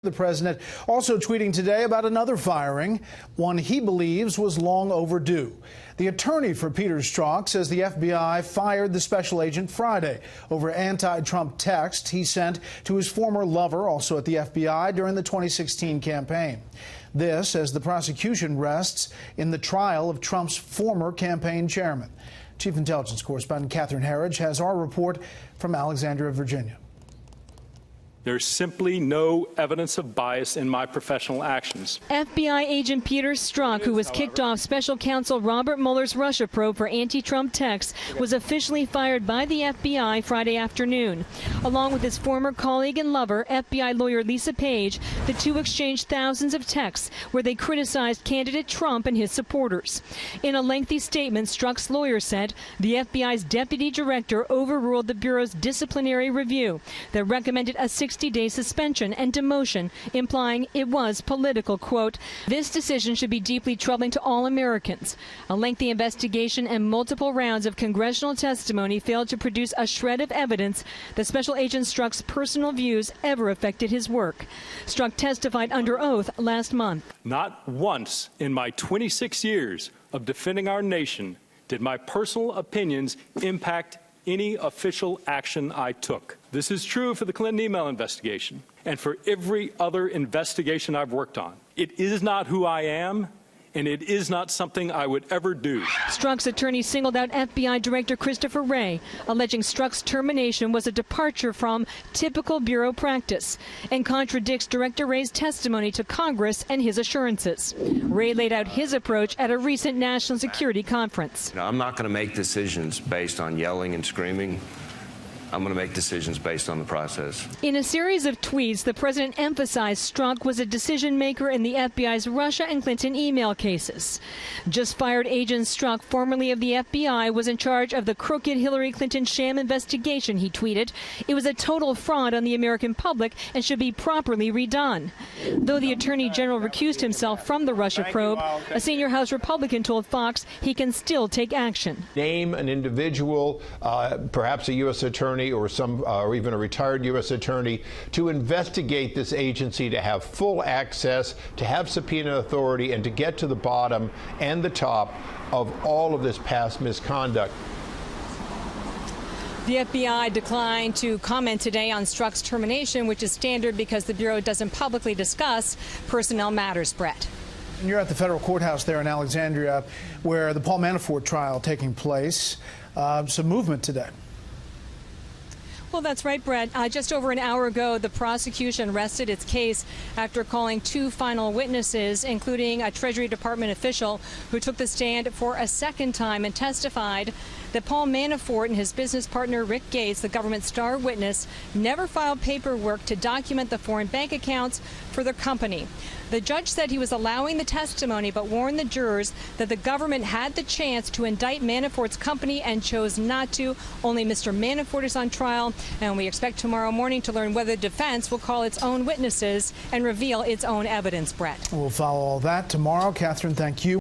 The president also tweeting today about another firing, one he believes was long overdue. The attorney for Peter Strzok says the FBI fired the special agent Friday over anti-Trump texts he sent to his former lover, also at the FBI, during the 2016 campaign. This as the prosecution rests in the trial of Trump's former campaign chairman. Chief Intelligence Correspondent Catherine Herridge has our report from Alexandria, Virginia. There's simply no evidence of bias in my professional actions. FBI agent Peter Strzok, who was kicked off special counsel Robert Mueller's Russia probe for anti-Trump texts, was officially fired by the FBI Friday afternoon. Along with his former colleague and lover, FBI lawyer Lisa Page, the two exchanged thousands of texts where they criticized candidate Trump and his supporters. In a lengthy statement, Strzok's lawyer said the FBI's deputy director overruled the Bureau's disciplinary review that recommended a 60-day suspension and demotion, implying it was political. Quote, "This decision should be deeply troubling to all Americans. A lengthy investigation and multiple rounds of congressional testimony failed to produce a shred of evidence that Special Agent Strzok's personal views ever affected his work." Strzok testified under oath last month. Not once in my 26 years of defending our nation did my personal opinions impact any official action I took. This is true for the Clinton email investigation and for every other investigation I've worked on. It is not who I am, and it is not something I would ever do. Strzok's attorney singled out FBI Director Christopher Wray, alleging Strzok's termination was a departure from typical Bureau practice and contradicts Director Wray's testimony to Congress and his assurances. Wray laid out his approach at a recent national security conference. I'm not going to make decisions based on yelling and screaming. I'm going to make decisions based on the process. In a series of tweets, the president emphasized Strzok was a decision maker in the FBI's Russia and Clinton email cases. Just fired agent Strzok, formerly of the FBI, was in charge of the crooked Hillary Clinton sham investigation, he tweeted. It was a total fraud on the American public and should be properly redone. Though the attorney general recused himself from the Russia probe, a senior House Republican told Fox he can still take action. Name an individual, perhaps a U.S. attorney or even a retired U.S. attorney, to investigate this agency, to have full access, to have subpoena authority, and to get to the bottom and the top of all of this past misconduct. The FBI declined to comment today on Strzok's termination, which is standard because the Bureau doesn't publicly discuss personnel matters, Brett. And you're at the federal courthouse there in Alexandria, where the Paul Manafort trial taking place. Some movement today. Well, that's right, Brett. Just over an hour ago, the prosecution rested its case after calling two final witnesses, including a Treasury Department official who took the stand for a second time and testified that Paul Manafort and his business partner Rick Gates, the government's star witness, never filed paperwork to document the foreign bank accounts for their company. The judge said he was allowing the testimony, but warned the jurors that the government had the chance to indict Manafort's company and chose not to. Only Mr. Manafort is on trial, and we expect tomorrow morning to learn whether the defense will call its own witnesses and reveal its own evidence, Brett. We'll follow all that tomorrow. Catherine, thank you.